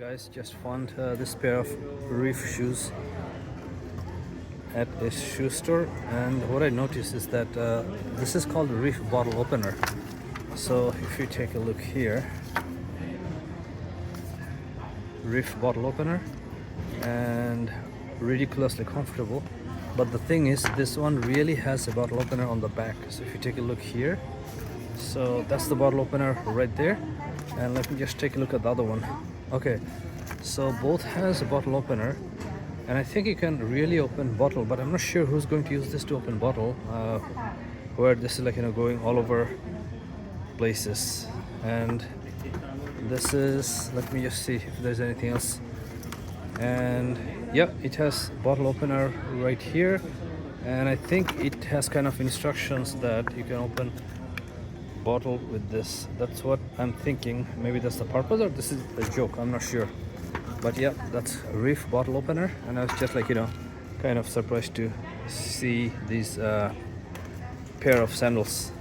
Guys, just found this pair of Reef shoes at a shoe store, and what I noticed is that this is called Reef Bottle Opener. So if you take a look here, Reef Bottle Opener, and ridiculously comfortable. But the thing is, this one really has a bottle opener on the back. So if you take a look here, so that's the bottle opener right there. And let me just take a look at the other one. Okay, so both has a bottle opener, and I think you can really open bottle, but I'm not sure who's going to use this to open bottle, where this is like, going all over places. And this is, let me just see if there's anything else. And yeah, it has bottle opener right here, and I think it has kind of instructions that you can open bottle with this. That's what I'm thinking. Maybe that's the purpose, or this is a joke, I'm not sure. But yeah, that's Reef Bottle Opener, and I was just like, kind of surprised to see these pair of sandals.